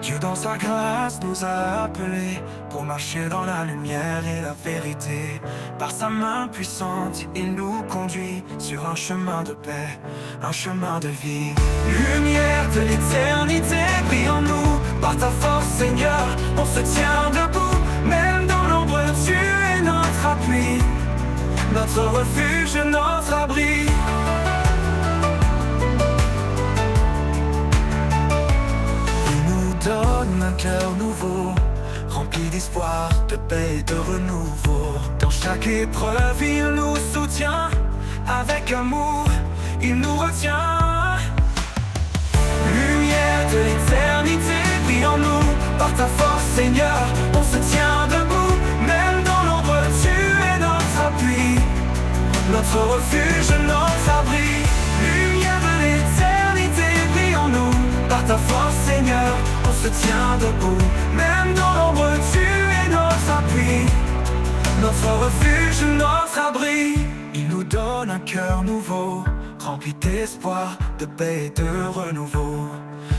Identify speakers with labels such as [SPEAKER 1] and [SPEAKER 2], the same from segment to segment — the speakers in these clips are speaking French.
[SPEAKER 1] Dieu dans sa grâce nous a appelés pour marcher dans la lumière et la vérité. Par sa main puissante, il nous conduit sur un chemin de paix, un chemin de vie. Lumière de l'éternité, brille en nous. Par ta force, Seigneur, on se tient debout. Même dans l'ombre, tu es notre appui, notre refuge, notre abri. Donne un cœur nouveau, rempli d'espoir, de paix et de renouveau. Dans chaque épreuve, il nous soutient. Avec amour, il nous retient. Lumière de l'éternité, brille en nous. Par ta force, Seigneur, on se tient debout. Même dans l'ombre, tu es notre appui, notre refuge, notre abri. Lumière de l'éternité, brille en nous. Par ta force, Seigneur, on se tient debout. Même dans l'ombre, tu es notre appui, notre refuge, notre abri. Il nous donne un cœur nouveau, rempli d'espoir, de paix et de renouveau.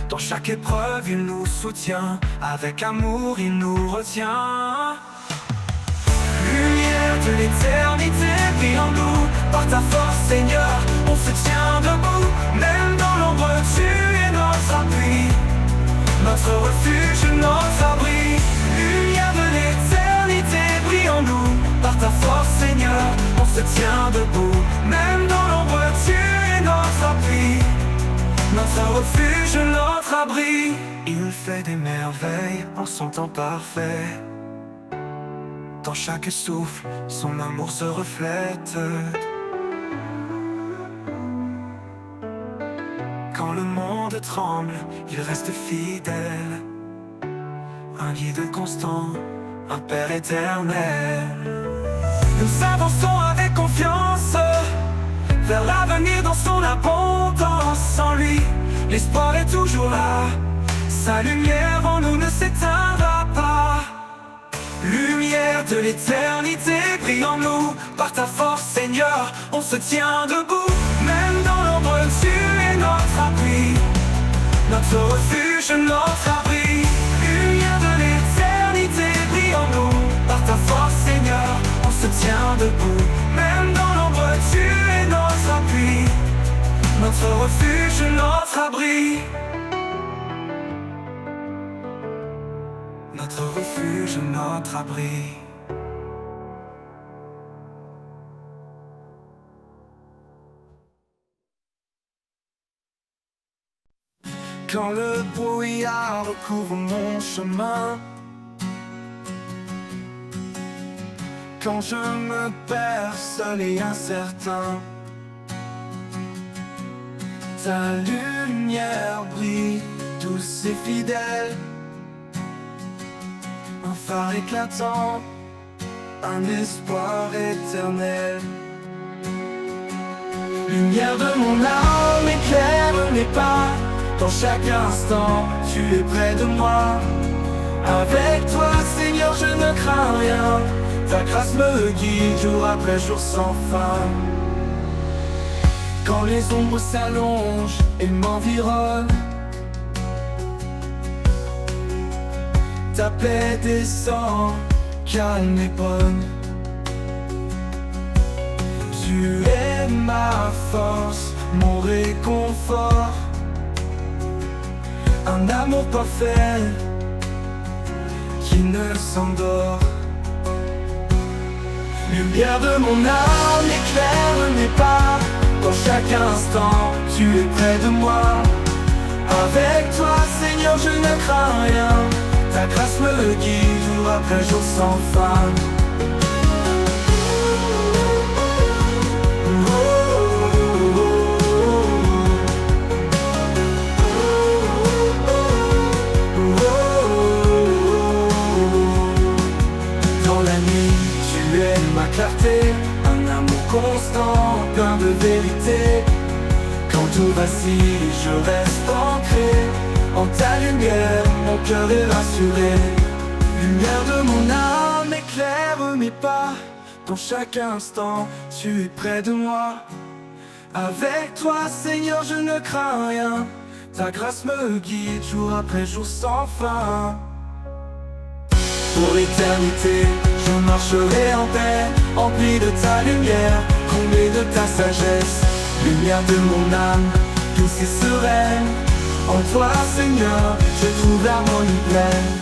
[SPEAKER 1] Dans chaque épreuve, il nous soutient. Avec amour, il nous retient. Lumière de l'éternité, brille en nous. Par ta force, Seigneur, on se tient debout. Même dans l'ombre, tu es notre appui, notre refuge, notre abri. Lumière de l'éternité, brille en nous. Par ta force, Seigneur, on se tient debout. Même dans l'ombre, tu es notre appui, notre refuge, notre abri. Il fait des merveilles en son temps parfait. Dans chaque souffle, son amour se reflète. Quand le monde tremble, il reste fidèle. Un guide constant, un Père éternel. Nous avançons avec confiance vers l'avenir dans son abondance. En lui, l'espoir est toujours là. Sa lumière en nous ne s'éteindra pas. Lumière de l'éternité, brille en nous. Par ta force, Seigneur, on se tient debout. Même dans l'ombre, tu es notre appui, notre refuge, notre abri. Lumière de l'éternité, brille en nous. Par ta force, Seigneur, on se tient debout. Même dans l'ombre, tu es notre appui, notre refuge, notre abri. Notre refuge, notre abri. Quand le brouillard recouvre mon chemin, quand je me perds seul et incertain, ta lumière brille, douce et fidèle. Un phare éclatant, un espoir éternel. Lumière de mon âme, éclaire mes pas. Dans chaque instant, tu es près de moi. Avec toi, Seigneur, je ne crains rien. Ta grâce me guide jour après jour sans fin. Quand les ombres s'allongent et m'environnent, ta paix descend, calme et bonne. Tu es ma force, mon réconfort. Un amour parfait qui ne s'endort. Lumière de mon âme, éclaire mes pas. Dans chaque instant, tu es près de moi. Avec toi, Seigneur, je ne crains rien. Ta grâce me guide jour après jour sans fin. Dans la nuit, tu es ma clarté, un amour constant, plein de vérité. Quand tout vacille, je reste ancré en ta lumière, mon cœur est rassuré. Lumière de mon âme, éclaire mes pas. Dans chaque instant, tu es près de moi. Avec toi, Seigneur, je ne crains rien. Ta grâce me guide jour après jour sans fin. Pour l'éternité, je marcherai en paix, empli de ta lumière, comblé de ta sagesse. Lumière de mon âme, douce et sereine. En toi, Seigneur, je trouve l'harmonie pleine.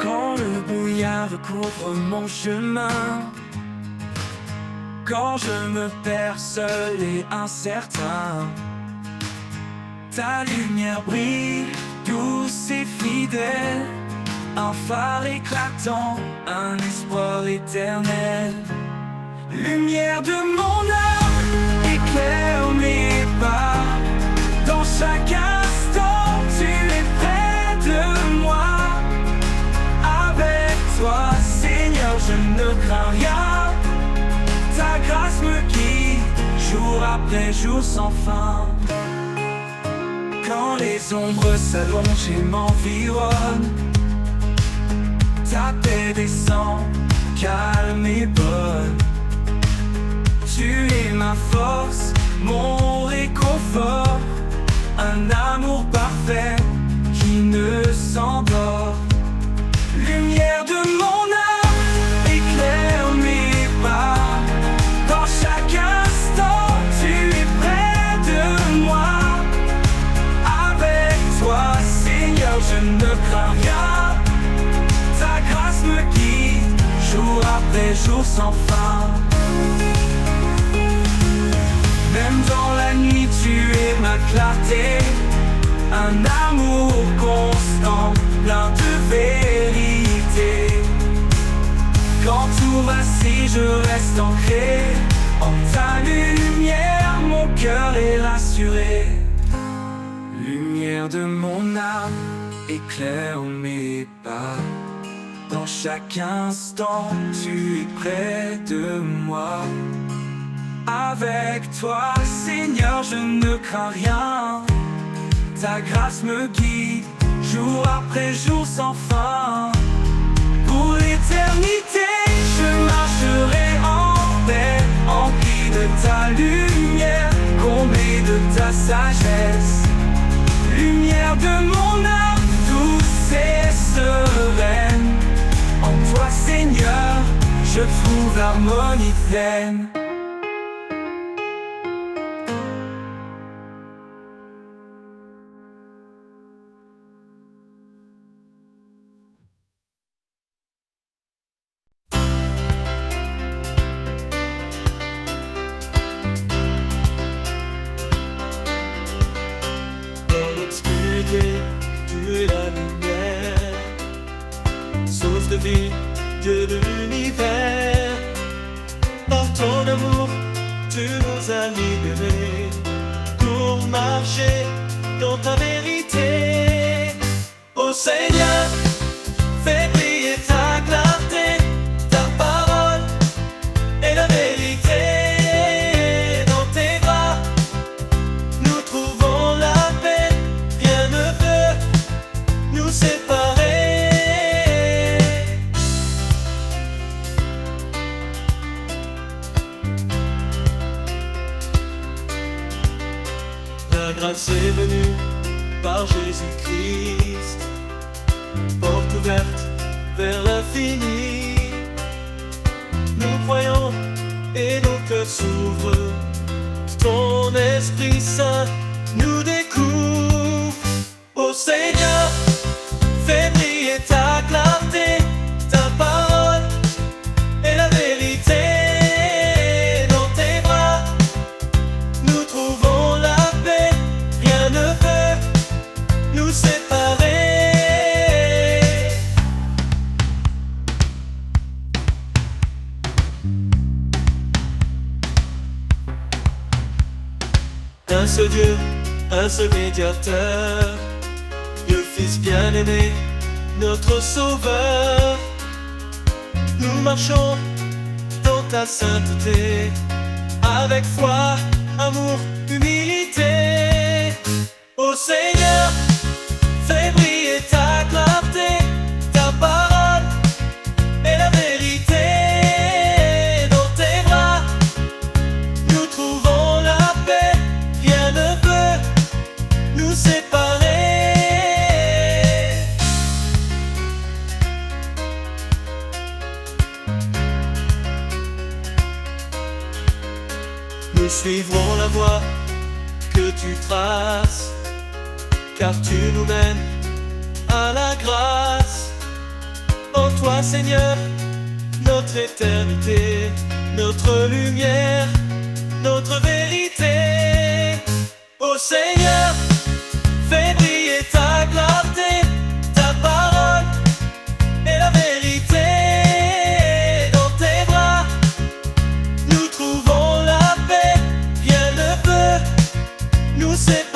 [SPEAKER 1] Quand le brouillard recouvre mon chemin, quand je me perds seul et incertain, ta lumière brille, douce et fidèle, un phare éclatant, un espoir éternel. Lumière de mon âme, éclaire mes pas, dans chaque instant tu es près de moi. Avec toi, Seigneur, je ne crains rien. Ta grâce me guide, jour après jour sans fin. Quand les ombres s'allongent et m'environnent, ta paix descend, calme et bonne. Tu es ma force, mon réconfort, un amour parfait qui ne s'endort. Lumière de mon âme, éclaire mes pas, dans chaque instant tu es près de moi. Avec toi, Seigneur, je ne crains rien. Ta grâce me guide, jour après jour sans fin. Même dans la nuit, tu es ma clarté, un amour constant, plein de vérité. Quand tout vacille, je reste ancré en ta lumière, mon cœur est rassuré. Lumière de mon âme, éclaire mes pas. Dans chaque instant, tu es près de moi. Avec toi, Seigneur, je ne crains rien. Ta grâce me guide, jour après jour sans fin. Pour l'éternité, je marcherai en paix, empli de ta lumière, comblé de ta sagesse. Lumière de mon âme, douce et sereine. En toi, Seigneur, je trouve l'harmonie pleine.
[SPEAKER 2] Tu es la lumière, source de vie, Dieu de l'univers. Par ton amour, tu nous as libérés pour marcher dans ta vérité. Ô Seigneur, fais briller ta clarté, ta parole est la vérité. Dans tes bras, nous trouvons la paix. Rien ne peut nous séparer. La grâce est venue par Jésus-Christ, porte ouverte vers l'infini. Nous croyons et nos cœurs s'ouvrent. Ton Esprit Saint nous découvre. Ô Seigneur, fais briller ta clarté, ta parole est la vérité. Dans tes bras, nous trouvons la paix. Rien ne peut nous séparer. Un seul Dieu, un seul médiateur, le Fils bien-aimé, notre sauveur. Nous marchons dans ta sainteté, avec foi, amour, humilité. Ô Seigneur, fais briller ta clarté, ta parole est la vérité. Dans tes bras, nous trouvons la paix, rien ne peut nous séparer. Nous suivrons la voie que tu traces, car tu nous mènes à la grâce. En toi, Seigneur, notre éternité, notre lumière, notre vérité. Ô Seigneur, fais briller ta clarté, ta parole est la vérité. Dans tes bras, nous trouvons la paix, rien ne peut nous séparer.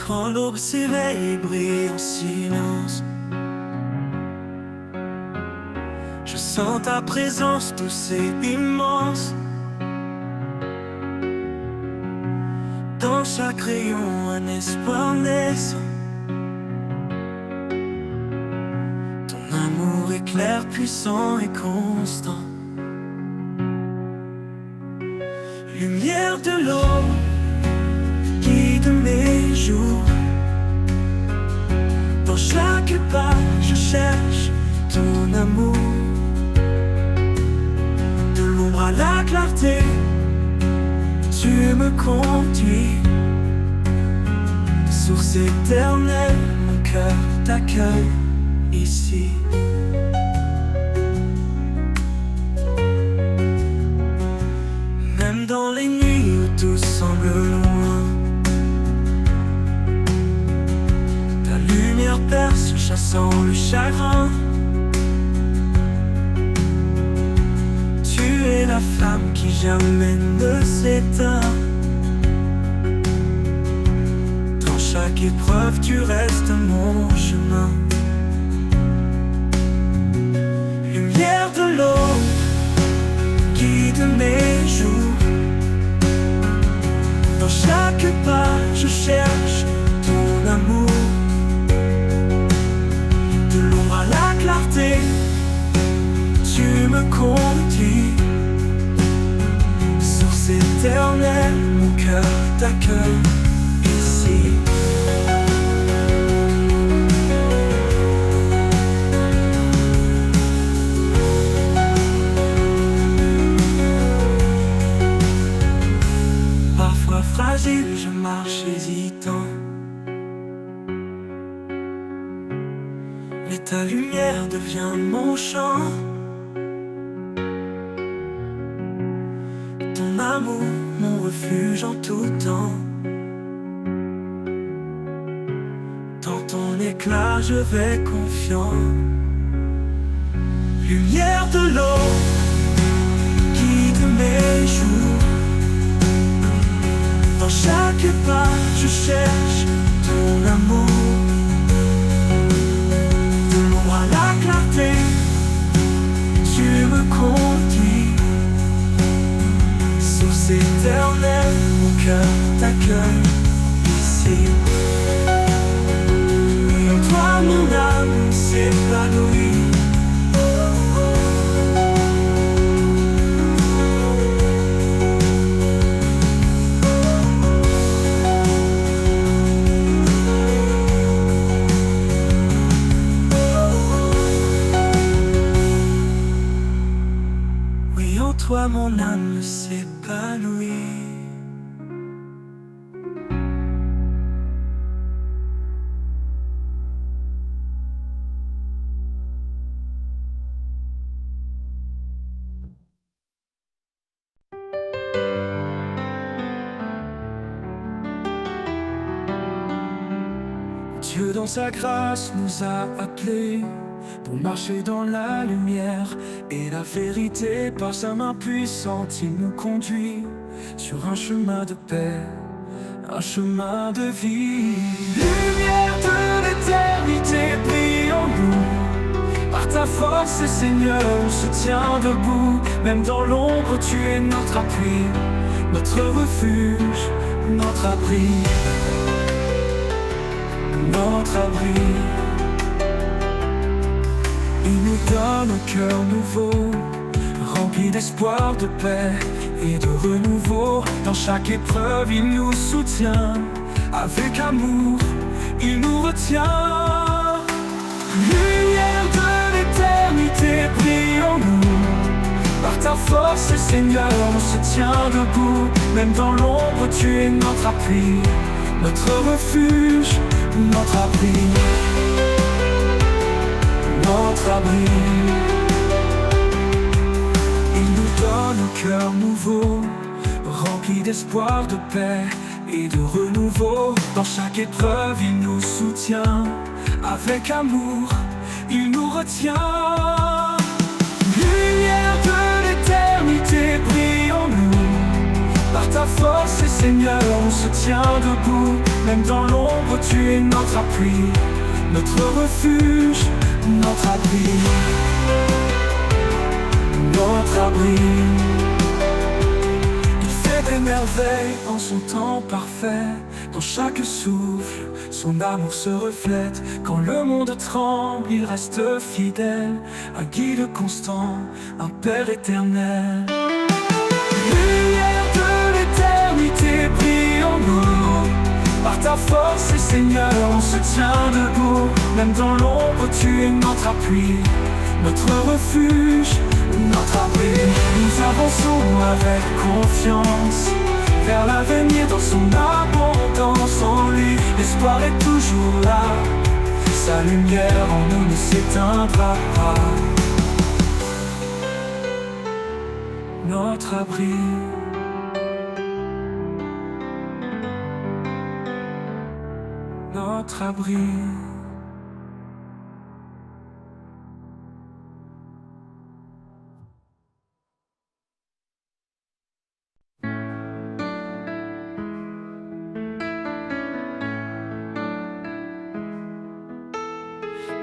[SPEAKER 1] Quand l'aube s'éveille et brille en silence, je sens ta présence douce et immense. Dans chaque rayon, un espoir naissant. Ton amour est clair, puissant et constant. Lumière de l'aube, guide mes jours. Dans chaque pas, je cherche ton amour. De l'ombre à la clarté, tu me conduis. Source éternelle, mon cœur t'accueille ici. Même dans les nuits où tout semble loin, ta lumière perce, chassant le chagrin. Tu es la flamme qui jamais ne s'éteint. Dans chaque épreuve, tu restes mon chemin. Lumière de l'aube, guide mes jours. Dans chaque pas, je cherche ton amour. De l'ombre à la clarté, tu me conduis. Source éternelle, mon cœur t'accueille ici. Parfois fragile, je marche hésitant, mais ta lumière devient mon chant. Ton amour, mon refuge en tout temps. Dans ton éclat, je vais confiant. Lumière de l'aube, guide mes jours. Dans chaque pas, je cherche ton amour. De l'ombre à la clarté, conduit. Source éternelle, mon cœur t'accueille ici. Et en toi mon âme s'épanouit. Oui, en toi mon âme s'épanouit. Dieu dans sa grâce nous a appelés pour marcher dans la lumière et la vérité. Par sa main puissante, il nous conduit sur un chemin de paix, un chemin de vie. Lumière de l'éternité, brille en nous. Par ta force, Seigneur, on se tient debout. Même dans l'ombre, tu es notre appui, notre refuge, notre abri. Notre abri. Il nous donne un cœur nouveau, rempli d'espoir, de paix et de renouveau. Dans chaque épreuve, il nous soutient. Avec amour, il nous retient. Lumière de l'éternité, brille en nous. Par ta force, Seigneur, on se tient debout. Même dans l'ombre, tu es notre appui, notre refuge, notre abri, notre abri. Il nous donne un cœur nouveau, rempli d'espoir, de paix et de renouveau. Dans chaque épreuve, il nous soutient. Avec amour, il nous retient. Lumière de l'éternité, brille en nous. Par ta force, Seigneur, on se tient debout. Même dans l'ombre, tu es notre appui, notre refuge, notre abri, notre abri. Il fait des merveilles en son temps parfait. Dans chaque souffle, son amour se reflète. Quand le monde tremble, il reste fidèle. Un guide constant, un Père éternel. Brille en nous. Par ta force, Seigneur, on se tient debout. Même dans l'ombre, tu es notre appui, notre refuge, notre abri. Nous avançons avec confiance vers l'avenir dans son abondance. En lui, l'espoir est toujours là. Sa lumière en nous ne s'éteindra pas. Notre abri. Notre abri.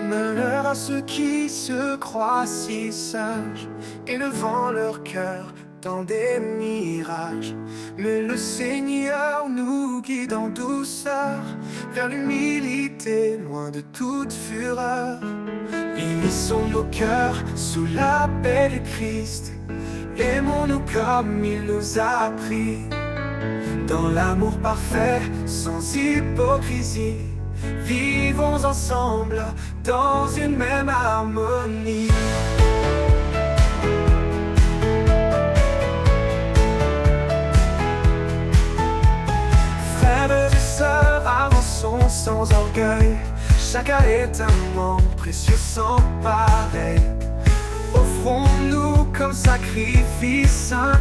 [SPEAKER 3] Malheur à ceux qui se croient si sages, élevant leur cœur dans des mirages. Mais le Seigneur nous guide en douceur vers l'humilité, loin de toute fureur. Unissons nos cœurs sous la paix de Christ. Aimons-nous comme il nous a appris, dans l'amour parfait, sans hypocrisie. Vivons ensemble dans une même harmonie. Frères et sœurs, avançons sans orgueil. Chacun est un membre précieux sans pareil. Offrons-nous comme sacrifice saint,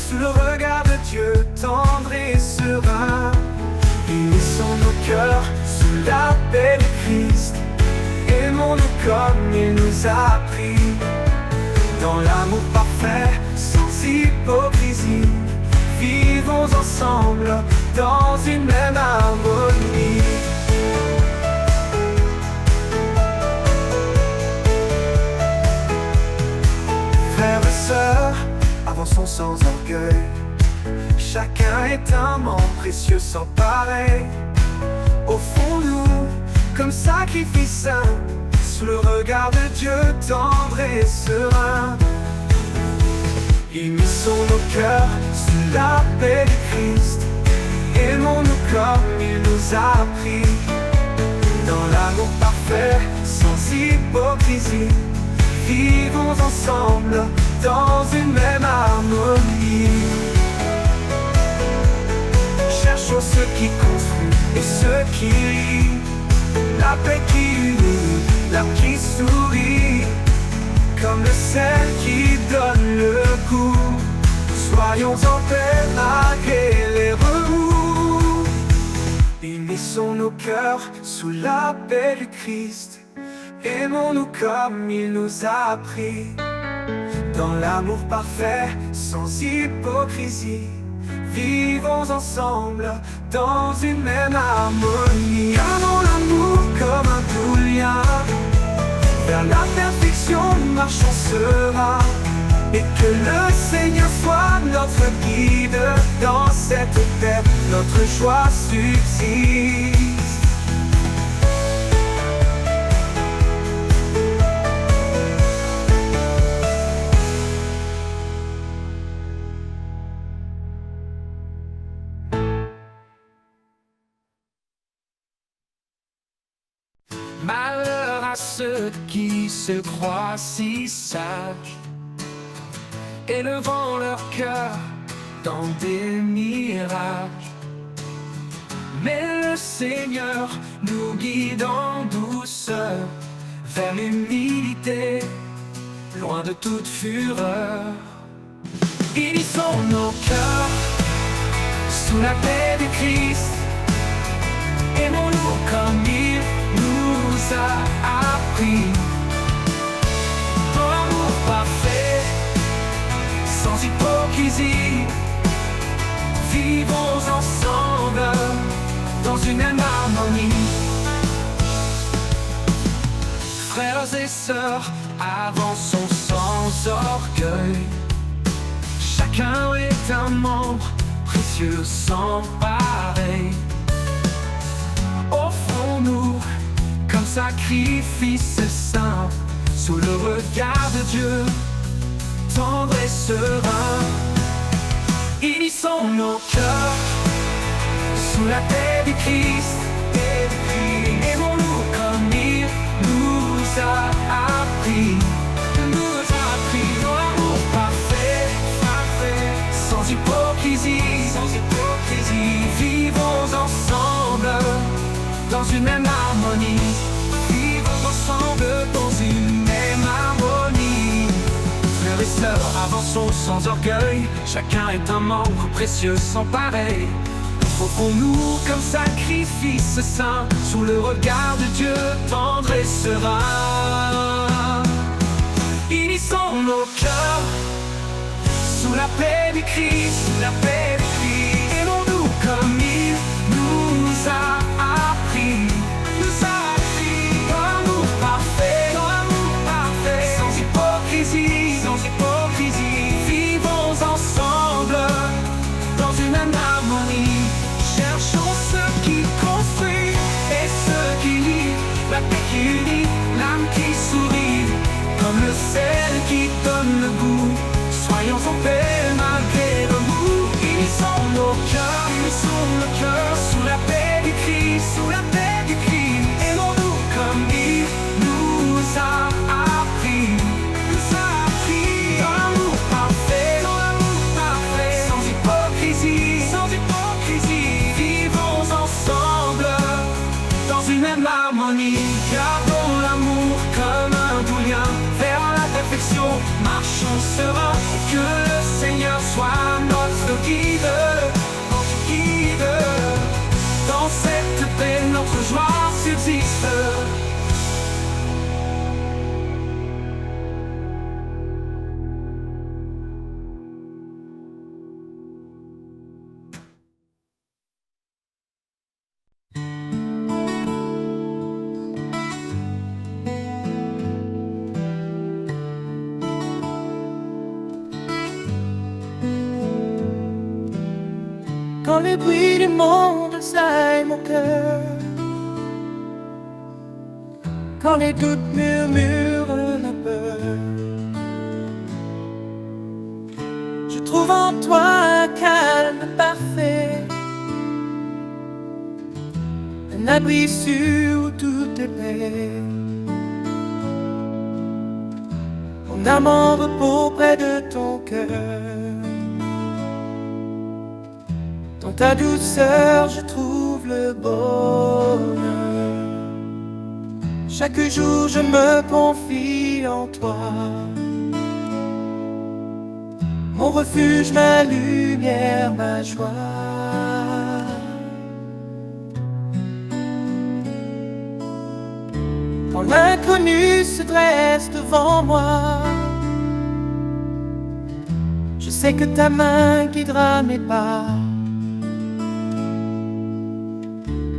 [SPEAKER 3] sous le regard de Dieu tendre et serein. Unissons nos cœurs sous la paix de Christ. Aimons-nous comme il nous a appris, dans l'amour parfait, sans hypocrisie. Vivons ensemble dans une même harmonie. Frères avançons sans orgueil. Chacun est un membre précieux sans pareil. Offrons-nous comme sacrifice saint, sous le regard de Dieu tendre et serein. Unissons nos cœurs sous la paix du Christ. Aimons-nous comme il nous a appris, dans l'amour parfait, sans hypocrisie. Vivons ensemble dans une même harmonie. Cherchons ce qui construit et ce qui rit, la paix qui unit, l'âme qui sourit, comme le sel qui donne le goût. Soyons en paix malgré les remous. Unissons nos cœurs sous la paix du Christ. Aimons-nous comme il nous a appris, dans l'amour parfait, sans hypocrisie. Vivons ensemble dans une même harmonie. Gardons l'amour comme un doux lien, vers la perfection marchons serein. Et que le Seigneur soit notre guide dans cette terre, notre joie subsiste. Malheur à ceux qui se croient si sages, élevant leur cœur dans des mirages. Mais le Seigneur nous guide en douceur vers l'humilité, loin de toute fureur. Unissons nos cœurs sous la paix du Christ. Aimons-nous comme il nous a appris, dans l'amour parfait, sans hypocrisie. Vivons ensemble dans une même harmonie. Frères et sœurs, avançons sans orgueil. Chacun est un membre précieux sans pareil. Offrons-nous comme sacrifice saint, sous le regard de Dieu tendre et serein. Unissons nos cœurs sous la paix du Christ. Aimons-nous comme il nous a appris, dans l'amour parfait, sans hypocrisie. Vivons ensemble dans une même harmonie. Vivons ensemble dans une même harmonie. Frères et sœurs, avançons sans orgueil. Chacun est un membre précieux sans pareil. Offrons-nous comme sacrifice saint, sous le regard de Dieu tendre et serein. Unissons nos cœurs sous la paix du Christ, Aimons-nous comme il nous a appris, dans l'amour parfait, sans hypocrisie. Vivons ensemble dans une même harmonie. Cherchons ce qui construit et ce qui lie, la paix qui unit, l'âme qui sourit, comme le sel qui donne le goût. Soyons en paix malgré le mou. Quand les bruits du monde assaillent mon cœur, quand les doutes murmurent la peur, je trouve en toi un calme parfait, un abri sûr où tout est paix. Mon âme en repos près de ton cœur. Dans ta douceur, je trouve le bonheur. Chaque jour, je me confie en toi. Mon refuge, ma lumière, ma joie. Quand l'inconnu se dresse devant moi, je sais que ta main guidera mes pas.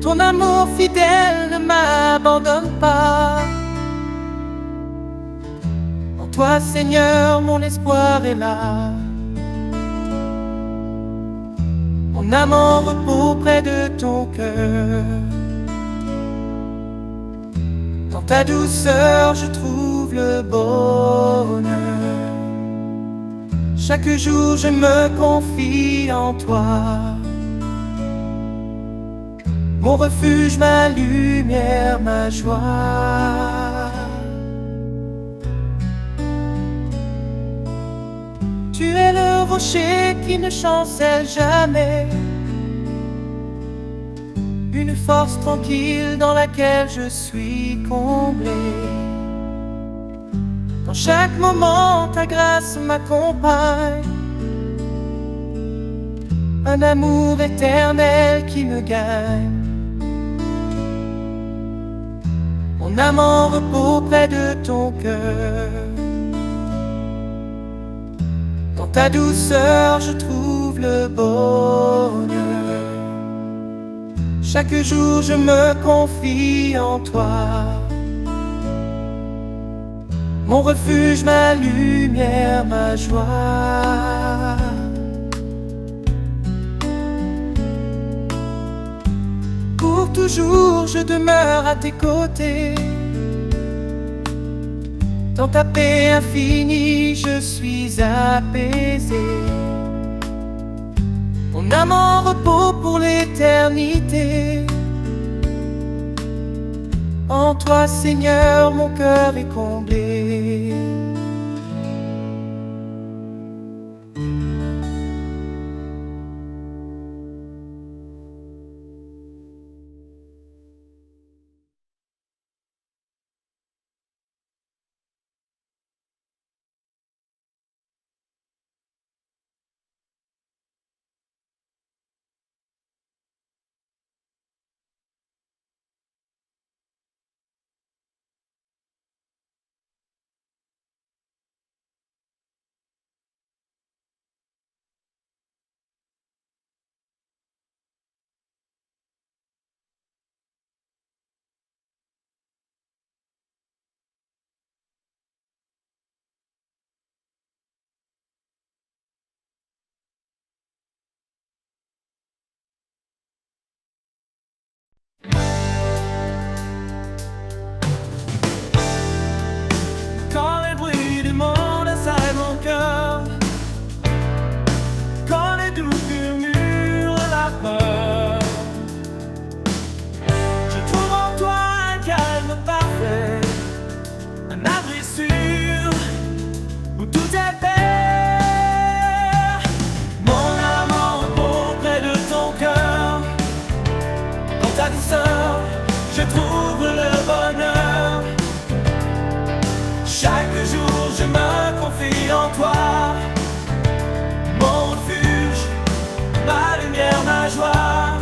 [SPEAKER 3] Ton amour fidèle ne m'abandonne pas. En toi, Seigneur, mon espoir est là. Mon âme en repos près de ton cœur. Dans ta douceur, je trouve le bonheur. Chaque jour, je me confie en toi. Mon refuge, ma lumière, ma joie. Tu es le rocher qui ne chancelle jamais, une force tranquille dans laquelle je suis comblé. Dans chaque moment, ta grâce m'accompagne, un amour éternel qui me gagne. Mon âme en repos près de ton cœur. Dans ta douceur, je trouve le bonheur. Chaque jour, je me confie en toi. Mon refuge, ma lumière, ma joie. Pour toujours, je demeure à tes côtés. Dans ta paix infinie, je suis apaisé. Mon âme en repos pour l'éternité. En toi, Seigneur, mon cœur est comblé. Quand les bruits du monde assaillent mon cœur, quand les doutes murmurent la peur, je trouve en toi un calme parfait, un abri sûr où tout est paix. Mon âme en repos près de ton cœur. Dans ta douceur, je trouve le bonheur. Chaque jour, je me confie en toi. Mon refuge, ma lumière, ma joie.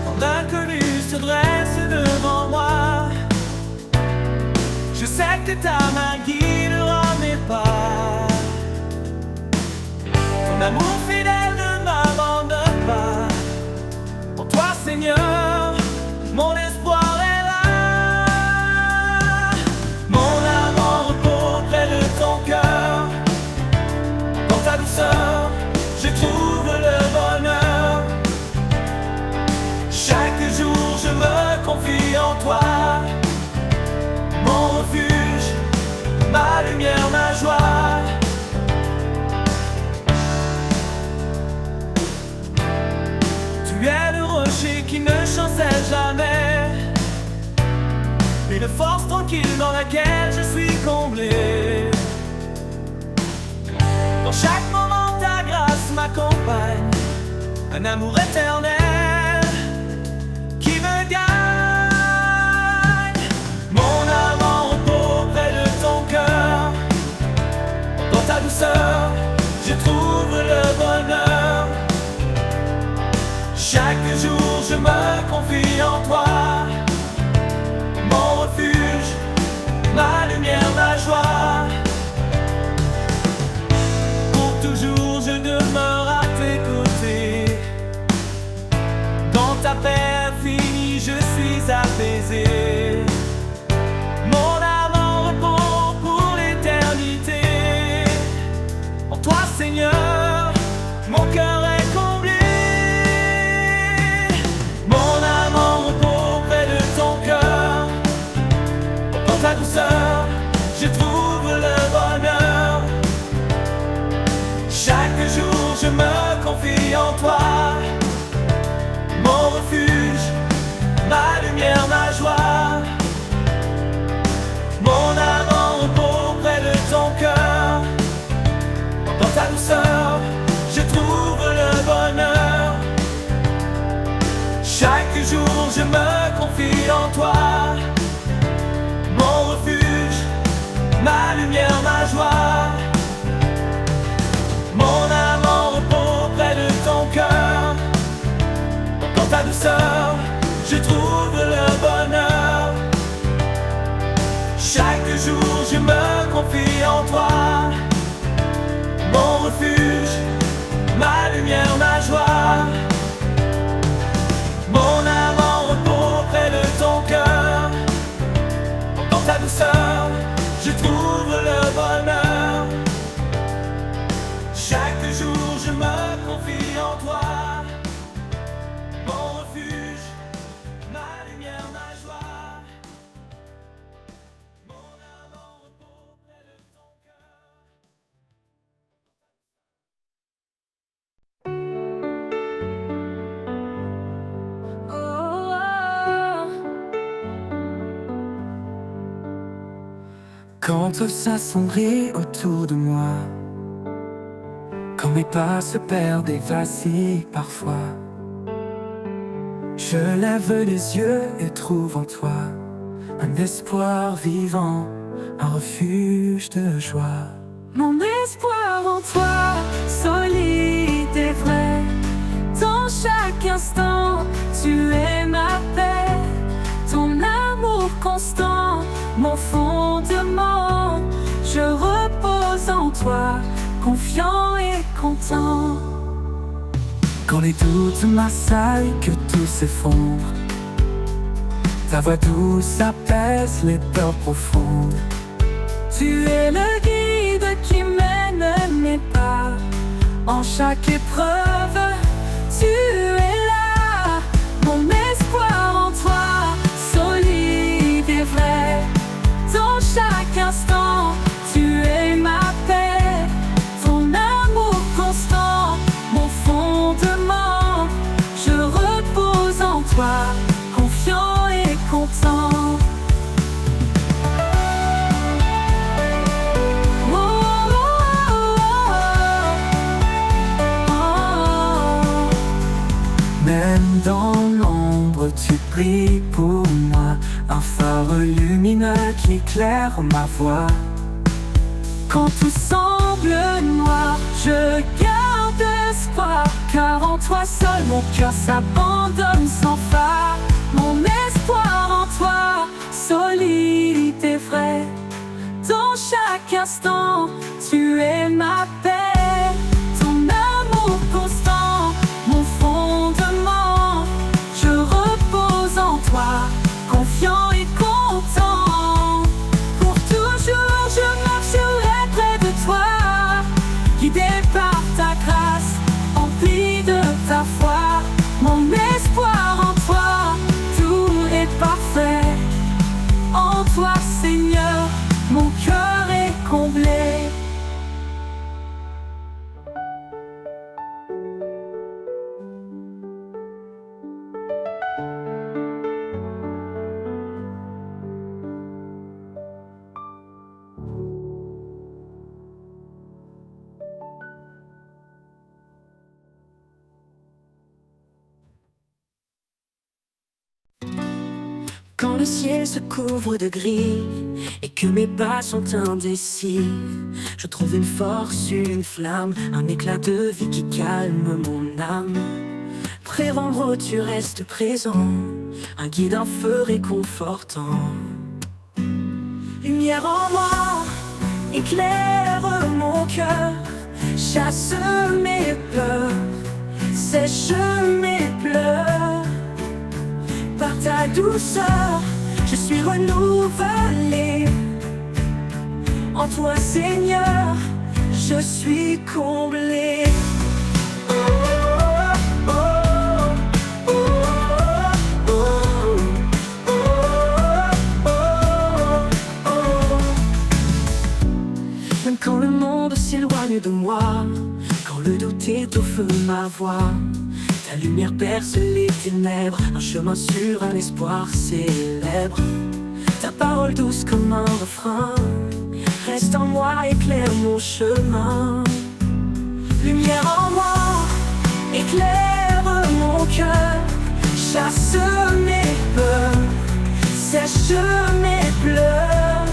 [SPEAKER 3] Quand l'inconnu se dresse devant moi, je sais que ta main guidera mes pas. Ton amour fidèle ne m'abandonne pas. Pour toi, Seigneur, mon espoir est là. Mon âme en repos près de ton cœur.
[SPEAKER 2] toi. Mon refuge, ma lumière, ma joie. Tu es le rocher qui ne chancelle jamais, une force tranquille dans laquelle je suis comblé. Dans chaque moment ta grâce m'accompagne, un amour éternel qui me gagne. Mon âme en repos près de ton cœur, dans ta douceur je trouve le bonheur. Chaque jour je me confie en toi, mon refuge, ma lumière, ma joie. Pour toujours je demeure à tes côtés, dans ta paix infinie je suis apaisé. Mon âme en repos pour l'éternité, en toi Seigneur, mon cœur est comblé. Mon âme en repos près de ton cœur, dans ta douceur je trouve le bonheur. Chaque jour je me confie en toi, mon refuge, ma lumière, ma joie. Mon âme en repos près de ton cœur, dans ta douceur je trouve le bonheur. Chaque jour je me confie en toi, mon refuge, ma lumière, ma joie. Mon âme en repos près de ton cœur, dans ta douceur je trouve le bonheur. Chaque jour je me confie en toi, mon refuge, ma lumière, ma joie. Mon âme en repos près de ton cœur, dans ta douceur je trouve le bonheur. Chaque jour je me confie en toi, mon refuge, ma lumière, ma joie. Mon âme en repos près de ton cœur.
[SPEAKER 1] Quand tout s'assombrit autour de moi, quand mes pas se perdent et vacillent parfois, je lève les yeux et trouve en toi un espoir vivant, un refuge de joie.
[SPEAKER 4] Mon espoir en toi, solide et vrai, dans chaque instant, tu es ma paix. Ton amour constant, mon fondement, je repose en toi, confiant et content.
[SPEAKER 1] Quand les doutes m'assaillent, que tout s'effondre, ta voix douce apaise les peurs profondes.
[SPEAKER 4] Tu es le guide qui mène mes pas, en chaque épreuve, tu es là. Mon espoir en toi, solide et vrai, dans chaque instant, tu es ma paix. Ton amour constant, mon fondement, je repose en toi, confiant et content.
[SPEAKER 1] Même dans l'ombre, tu brilles pour moi, un phare lumineux qui éclaire ma voie.
[SPEAKER 4] Quand tout semble noir, je garde espoir, car en toi seul mon cœur s'abandonne sans phare. Mon espoir en toi, solide et vrai, dans chaque instant, tu es ma paix. Ton amour constant, mon fondement, je repose en toi, confiant et content. Pour toujours je marcherai près de toi, guidé par ta grâce, empli de ta foi. Mon espoir en toi, Quand le ciel se couvre de gris et que mes pas sont indécis, je trouve une force, une flamme, un éclat de vie qui calme mon âme. Près en haut, tu restes présent, un guide, un feu réconfortant. Lumière en moi, éclaire mon cœur, chasse mes peurs, sèche mes pleurs. Par ta douceur, je suis renouvelé. En toi, Seigneur, je suis comblé. Oh, oh, oh, oh, oh, oh, oh, oh. Même quand le monde s'éloigne de moi, quand le doute étouffe ma voix, ta lumière perce les ténèbres, un chemin sûr, un espoir célèbre. Ta parole douce comme un refrain reste en moi, éclaire mon chemin. Lumière en moi, éclaire mon cœur, chasse mes peurs, sèche mes pleurs.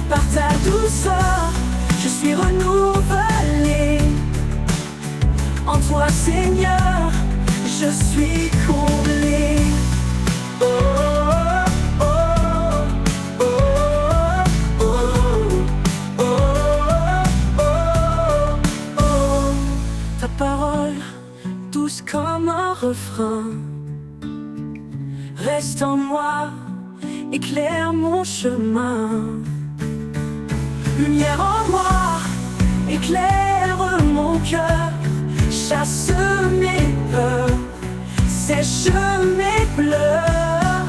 [SPEAKER 4] Par ta douceur, je suis renouvelé. En toi, Seigneur, je suis comblé. Oh, oh, oh, oh, oh, oh, oh. Ta parole, douce comme un refrain, reste en moi, éclaire mon chemin. Lumière en moi, éclaire mon cœur, chasse mes peurs, sèche mes pleurs.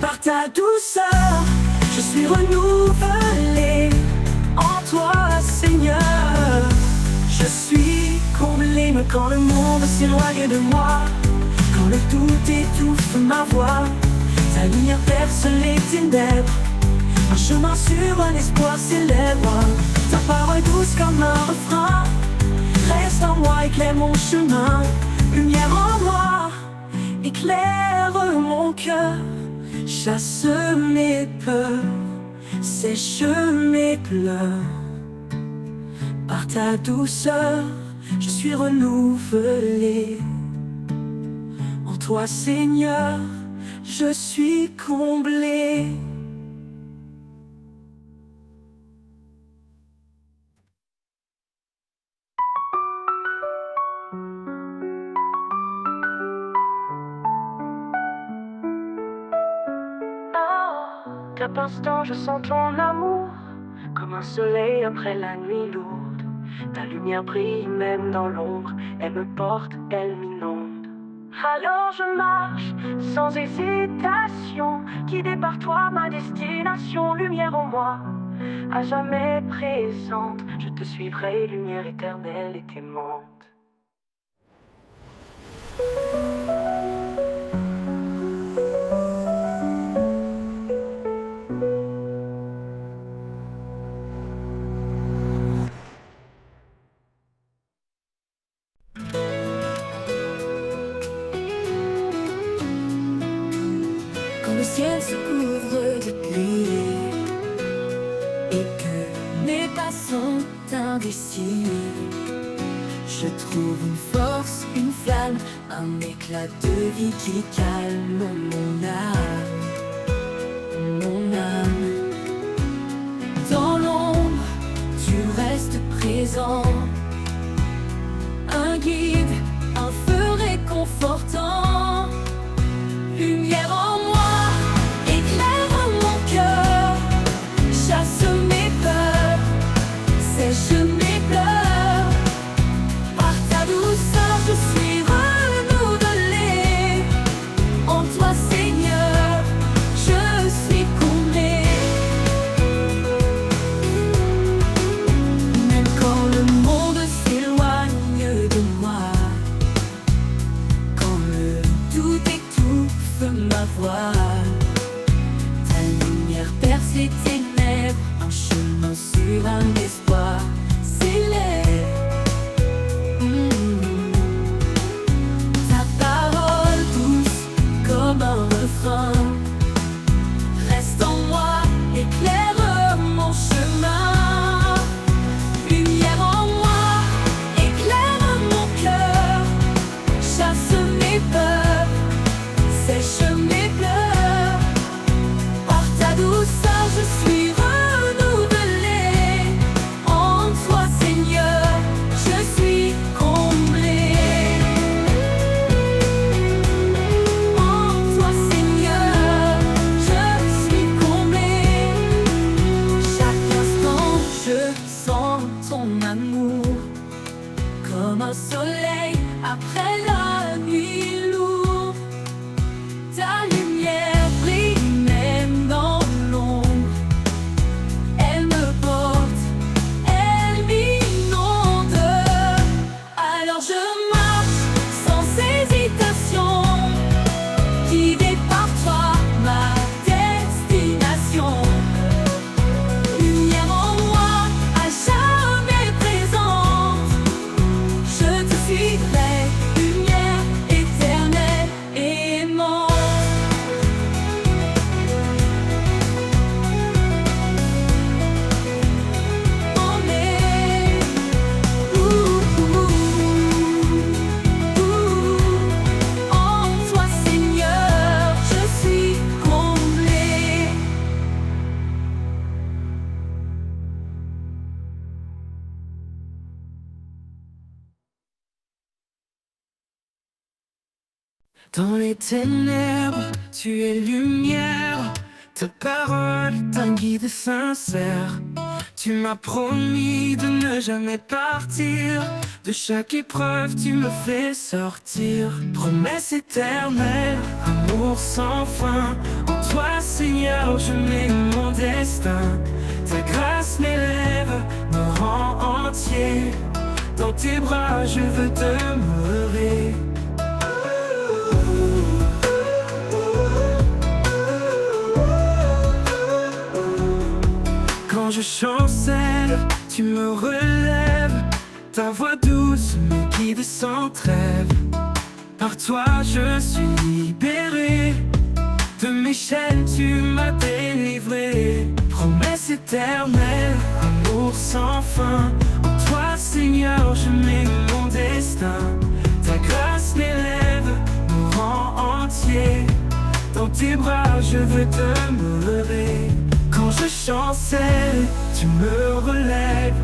[SPEAKER 4] Par ta douceur, je suis renouvelé. En toi, Seigneur, je suis comblé. Mais quand le monde s'éloigne de moi, quand le doute étouffe ma voix, ta lumière perce les ténèbres, un chemin sûr, un espoir célèbre. Ta parole douce comme un refrain reste en moi, éclaire mon chemin. Lumière en moi, éclaire mon cœur, chasse mes peurs, sèche mes pleurs. Par ta douceur, je suis renouvelé. En toi, Seigneur, je suis comblé. Chaque instant je sens ton amour, comme un soleil après la nuit lourde. Ta lumière brille même dans l'ombre, elle me porte, elle m'inonde. Alors je marche sans hésitation, guidé par toi ma destination. Lumière en moi, à jamais présente, je te suivrai, lumière éternelle et aimante. Le ciel se couvre de pluie et que mes pas sont indécis, je trouve une force, une flamme, un éclat de vie qui calme mon âme, mon âme. Dans l'ombre, tu restes présent, un guide, un feu réconfortant. Lumière en moi, chasse mes peurs, sèche mes pleurs. Par ta douceur, je suis renouvelé. En toi, Seigneur, je suis comblé. Même quand le monde s'éloigne de moi, quand le doute étouffe ma voix, ta lumière perce les ténèbres, un chemin sur un espoir célèbre. Ta parole douce comme un refrain les ténèbres, tu es lumière. Ta parole est un guide sincère. Tu m'as promis de ne jamais partir. De chaque épreuve, tu me fais sortir. Promesse éternelle, amour sans fin. En toi, Seigneur, je mets mon destin. Ta grâce m'élève, me rend entier. Dans tes bras, je veux demeurer. Quand je chancelle, tu me relèves. Ta voix douce me guide sans trêve. Par toi je suis libéré. De mes chaînes tu m'as délivré. Promesse éternelle, amour sans fin. En toi Seigneur je mets mon destin. Ta grâce m'élève, me rend entier. Dans tes bras je veux demeurer. Quand je chancelle, tu me relèves.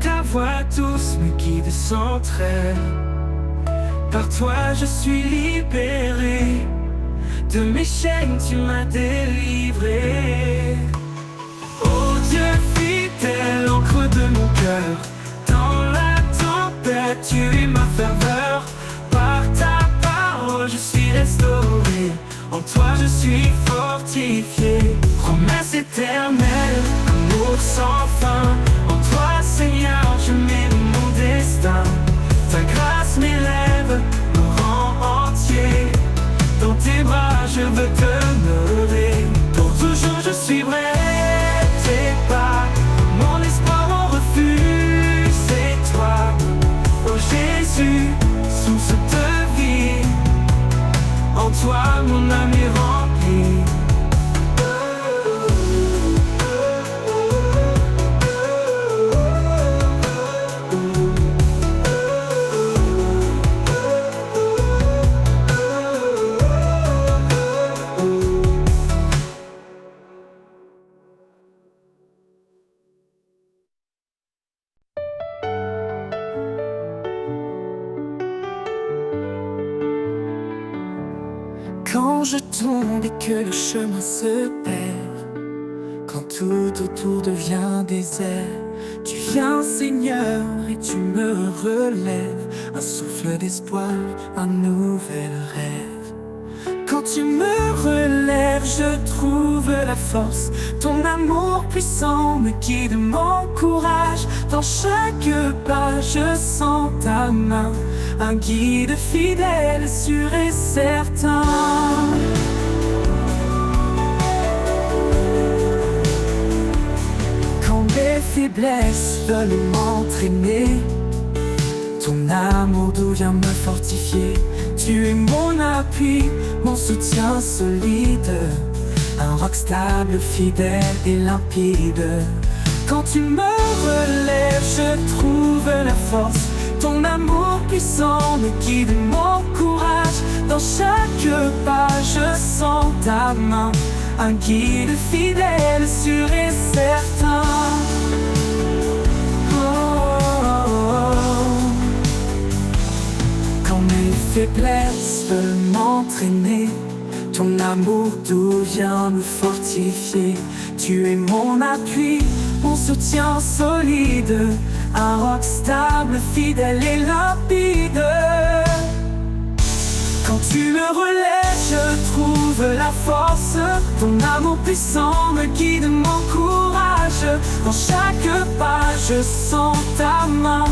[SPEAKER 4] Ta voix douce me guide sans trêve. Par toi je suis libéré. De mes chaînes tu m'as délivré. Oh Dieu fidèle, encre de mon cœur. Dans la tempête tu es ma ferveur. Par ta parole je suis restauré. En toi je suis fortifié. Promesse éternelle, amour sans fin. En toi Seigneur je mets mon destin. Ta grâce m'élève, me rend entier. Dans tes bras je veux demeurer. Pour toujours je suis vrai, tes pas. Mon espoir en refuge, c'est toi. Oh Jésus, source de vie. En toi mon âme est remplie. Quand je tombe et que le chemin se perd, quand tout autour devient désert, tu viens Seigneur et tu me relèves. Un souffle d'espoir, un nouvel rêve. Quand tu me relèves, je trouve la force. Ton amour puissant me guide, m'encourage. Dans chaque pas, je sens ta main. Un guide fidèle, sûr et certain. Quand mes faiblesses veulent m'entraîner, ton amour doux vient me fortifier. Tu es mon appui, mon soutien solide. Un roc stable, fidèle et limpide. Quand tu me relèves, je trouve la force. Ton amour puissant me guide, m'encourage. Dans chaque pas, je sens ta main. Un guide fidèle, sûr et certain. Oh, oh, oh. Quand mes faiblesses veulent m'entraîner, ton amour doux vient me fortifier. Tu es mon appui, mon soutien solide. Un roc stable, fidèle et limpide. Quand tu me relèves, je trouve la force. Ton amour puissant me guide, m'encourage. Dans chaque pas, je sens ta main.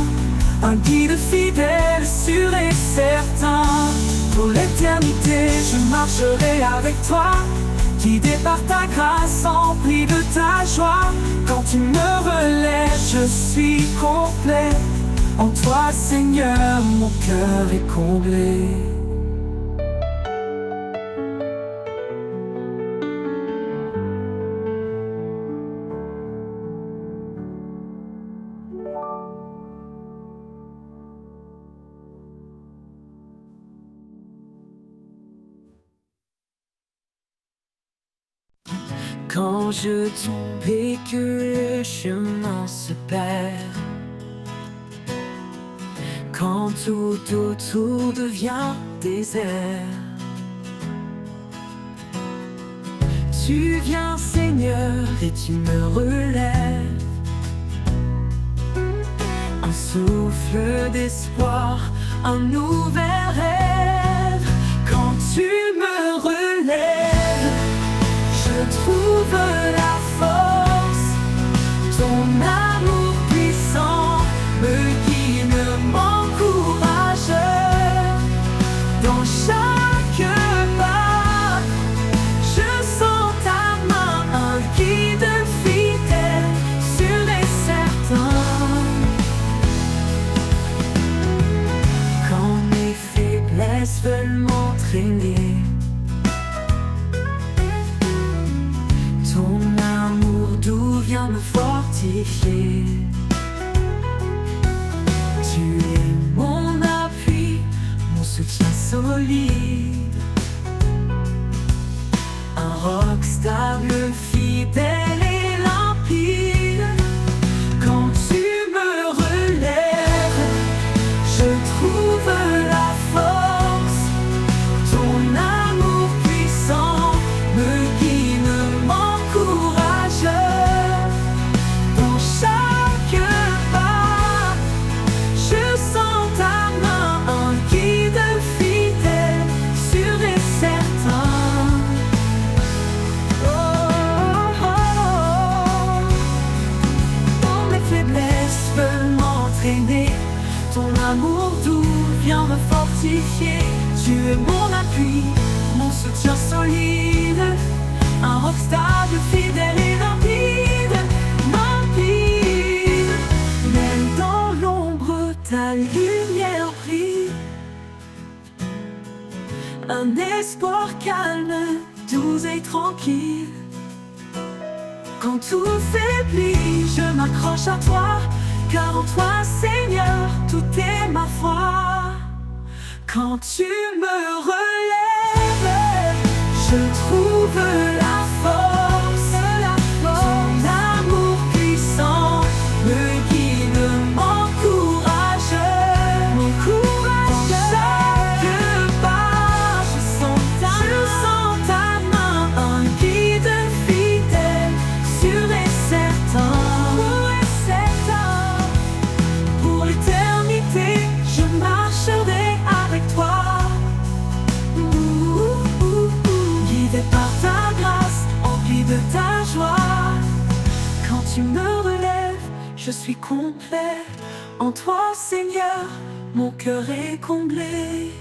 [SPEAKER 4] Un guide fidèle, sûr et certain. Pour l'éternité, je marcherai avec toi. Guidé par ta grâce, empli de ta joie. Quand tu me relèves, je suis complet. En toi, Seigneur, mon cœur est comblé. Quand je tombe et que le chemin se perd, quand tout autour devient désert, tu viens, Seigneur, et tu me relèves. Un souffle d'espoir, un nouvel rêve. Quand tu me relèves, je trouve la force. Ton amour puissant me guide, m'encourage. Dans chaque pas, je sens ta main, un guide fidèle, sûr et certain. Quand mes faiblesses veulent m'entraîner, ton amour doux vient me fortifier. Tu es mon appui, mon soutien solide, un roc stable, fidèle et limpide. Quand tu me relèves, je trouve la force. Ton amour puissant me guide, m'encourage. Dans chaque pas, je sens ta main, un guide fidèle, sûr et certain. Oh, oh, oh. Quand mes faiblesses veulent m'entraîner, ton amour doux vient me fortifier. Tu es mon appui, mon soutien solide, un roc stable, fidèle et limpide, limpide. Même dans l'ombre, ta lumière brille, un espoir calme, doux et tranquille. Quand tout faiblit, je m'accroche à toi, car en toi, Seigneur, tout est ma foi. Quand tu me relèves, je trouve la force. Ton amour puissant me guide, m'encourage. Dans chaque pas, je sens ta main, un guide fidèle, sûr et certain. Pour l'éternité, je marcherai avec toi. Guidé par ta grâce, empli de ta joie. Quand tu me relèves, je suis complet. En toi, Seigneur, mon cœur est comblé.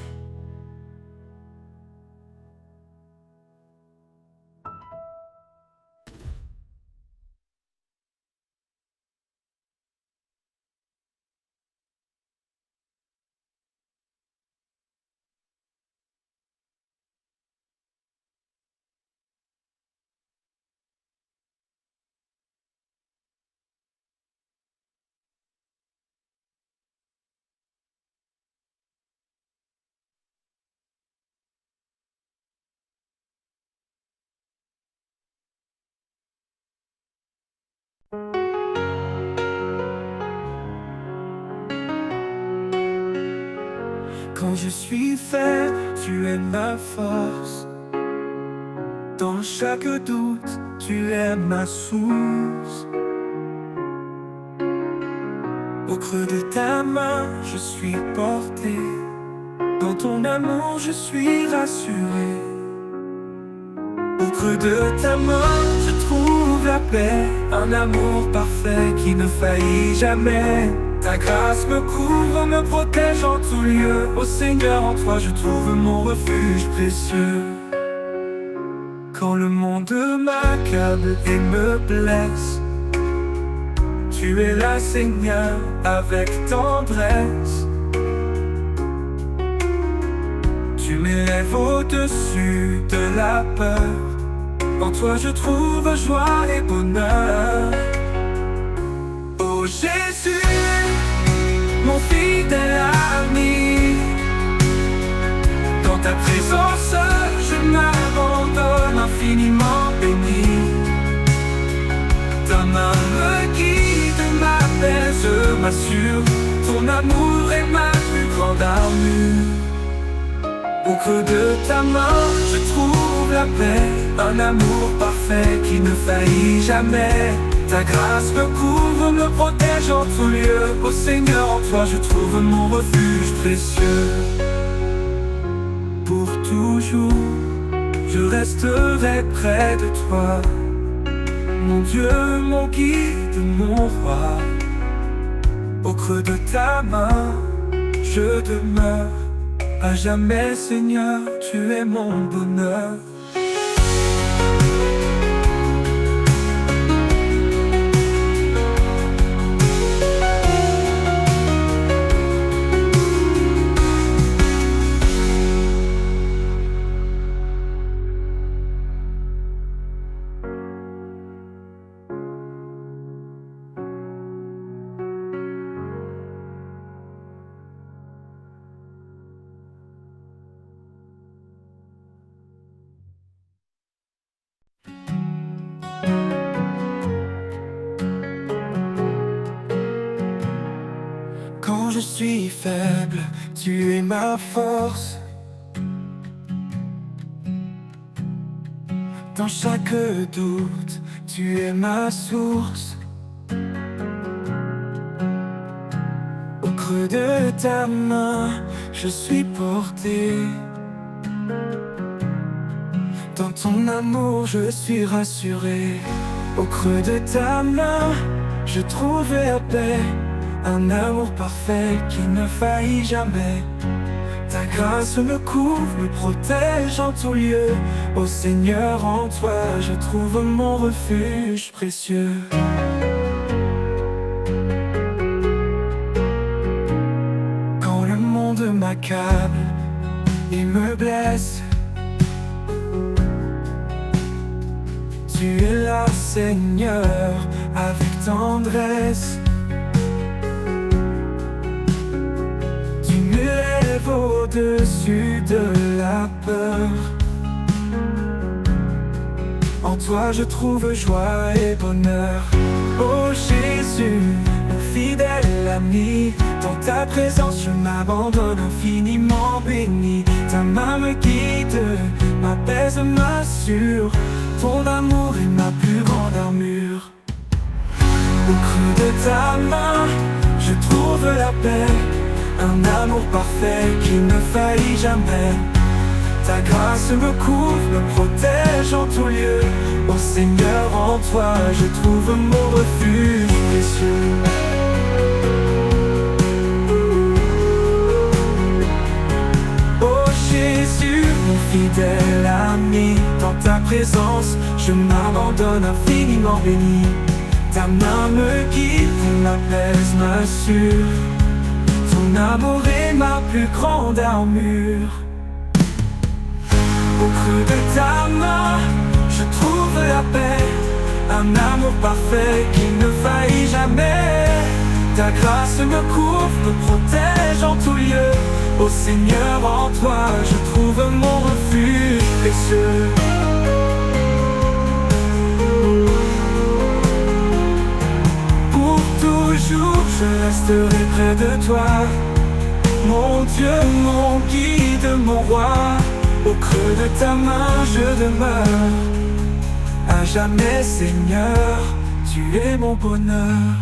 [SPEAKER 1] Quand je suis faible, tu es ma force. Dans chaque doute, tu es ma source. Au creux de ta main, je suis porté. Dans ton amour, je suis rassuré. Au creux de ta main, je trouve la paix. Un amour parfait qui ne faillit jamais. Ta grâce me couvre, me protège en tout lieu. Ô Seigneur, en toi je trouve mon refuge précieux. Quand le monde m'accable et me blesse, tu es là, Seigneur, avec tendresse. Tu m'élèves au-dessus de la peur. En toi je trouve joie et bonheur. Oh Jésus, mon fidèle ami, dans ta présence je m'abandonne infiniment béni. Ta main me guide, m'apaise, m'assure. Ton amour est ma plus grande armure. Au creux de ta main je trouve la paix, un amour parfait parfait qui ne faillit jamais. Ta grâce me couvre, me protège en tout lieu. Ô Seigneur, en toi je trouve mon refuge précieux. Pour toujours, je resterai près de toi. Mon Dieu, mon guide, mon roi. Au creux de ta main, je demeure. À jamais, Seigneur, tu es mon bonheur. Quand je suis faible, tu es ma force. Dans chaque doute, tu es ma source. Au creux de ta main, je suis porté. Dans ton amour, je suis rassuré. Au creux de ta main, je trouve la paix. Un amour parfait qui ne faillit jamais. Ta grâce me couvre, me protège en tout lieu. Ô Seigneur, en toi je trouve mon refuge précieux. Quand le monde m'accable et me blesse, tu es là, Seigneur, avec tendresse. Au-dessus de la peur, en toi je trouve joie et bonheur. Oh Jésus, mon fidèle ami, dans ta présence je m'abandonne infiniment béni. Ta main me guide, m'apaise, m'assure. Ton amour est ma plus grande armure. Au creux de ta main, je trouve la paix. Un amour parfait qui ne faillit jamais. Ta grâce me couvre, me protège en tout lieu. Ô Seigneur, en toi je trouve mon refuge précieux. Oh Jésus, mon fidèle ami, dans ta présence je m'abandonne infiniment béni. Ta main me guide, m'apaise, m'assure. Ton amour est ma plus grande armure. Au creux de ta main, je trouve la paix. Un amour parfait qui ne faillit jamais. Ta grâce me couvre, me protège en tout lieu. Ô Seigneur, en toi je trouve mon refuge précieux. Pour toujours je resterai près de toi. Mon Dieu, mon guide, mon roi. Au creux de ta main je demeure. À jamais, Seigneur, tu es mon bonheur.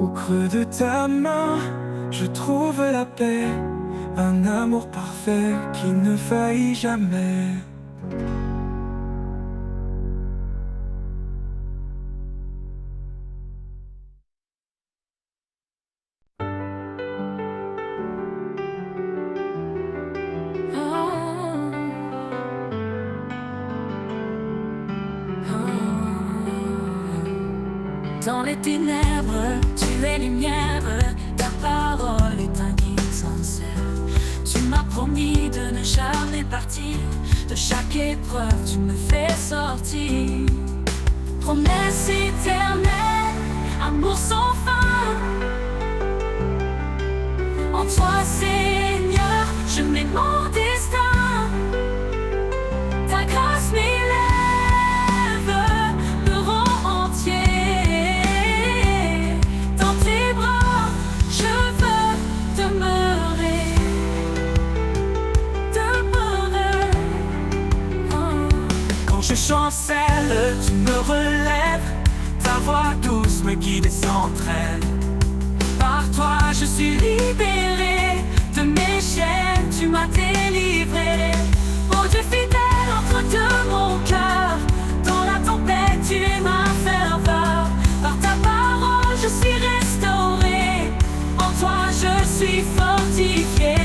[SPEAKER 1] Au creux de ta main, je trouve la paix. Un amour parfait qui ne faillit jamais.
[SPEAKER 4] Dans les ténèbres, tu es lumière. Ta parole est un guide sincère. Tu m'as promis de ne jamais partir. De chaque épreuve, tu me fais sortir. Promesse éternelle, amour sans fin. En toi, Seigneur, je mets mon destin. Ta grâce m'élève. je chancelle, tu me relèves. Ta voix douce me guide et s'entraîne. Par toi je suis libéré. De mes chaînes tu m'as délivré. Mon Dieu fidèle entre de mon cœur. Dans la tempête tu es ma ferveur. Par ta parole je suis restauré. En toi je suis fortifié.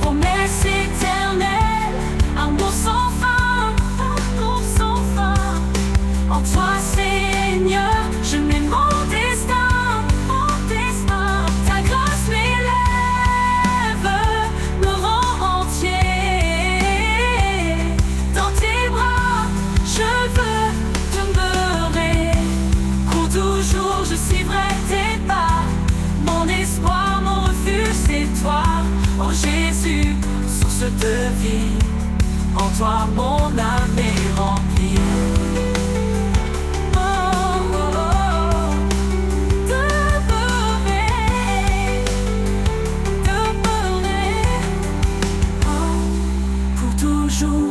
[SPEAKER 4] Promesse éternelle, amour sans fin, amour sans fin. En toi Seigneur, je mets mon destin, mon destin. Ta grâce m'élève, me rend entier. Dans tes bras, je veux demeurer. Pour toujours je suivrai tes pas. Mon espoir, mon refuge, c'est toi. Oh Jésus, source de vie. En toi mon âme est remplie.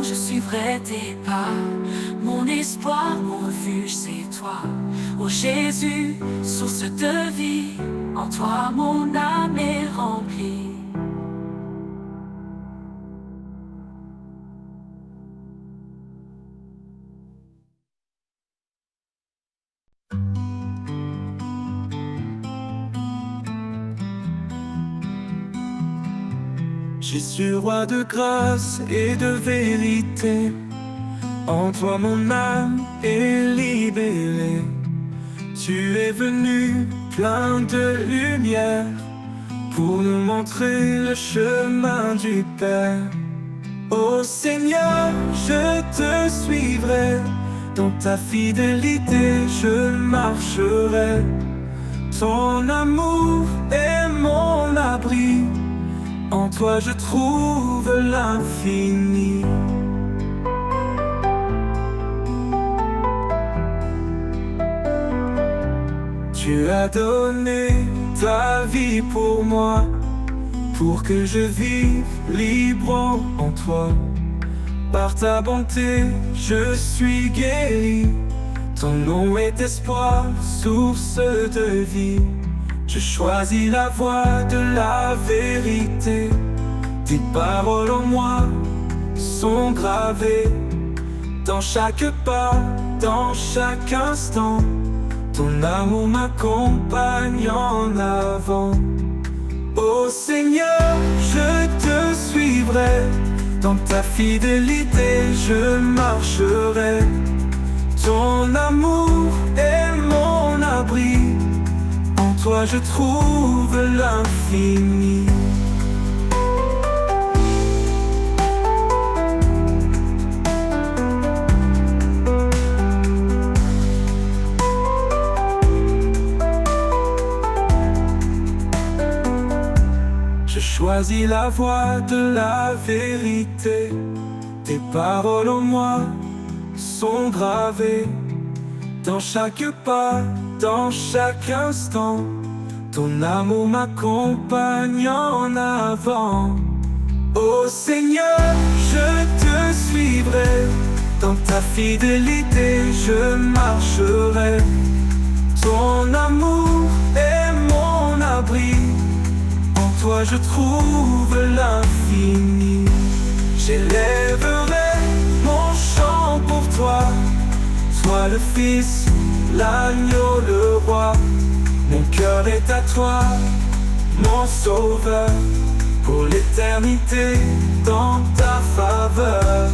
[SPEAKER 4] Je suivrai tes pas. Mon espoir, mon refuge, c'est toi. Oh Jésus, source de vie. En toi mon âme est remplie.
[SPEAKER 1] Jésus, roi de grâce et de vérité, en toi mon âme est libérée. Tu es venu plein de lumière pour nous montrer le chemin du Père. Ô Seigneur, je te suivrai, dans ta fidélité je marcherai. Ton amour est mon abri, en toi je trouve l'infini. Tu as donné ta vie pour moi, pour que je vive libre en toi. Par ta bonté je suis guéri. Ton nom est espoir, source de vie. Je choisis la voie de la vérité. Tes paroles en moi sont gravées. Dans chaque pas, dans chaque instant, ton amour m'accompagne en avant. Ô Seigneur, je te suivrai, dans ta fidélité je marcherai. Ton amour est mon abri, en toi je trouve l'infini. Je choisis la voie de la vérité. Tes paroles en moi sont gravées. Dans chaque pas, dans chaque instant, ton amour m'accompagne en avant. Ô Seigneur, je te suivrai, dans ta fidélité je marcherai. Ton amour est mon abri, en toi je trouve l'infini. J'élèverai mon chant pour toi, toi le Fils, l'agneau, le roi. Mon cœur est à toi, mon sauveur, pour l'éternité dans ta faveur.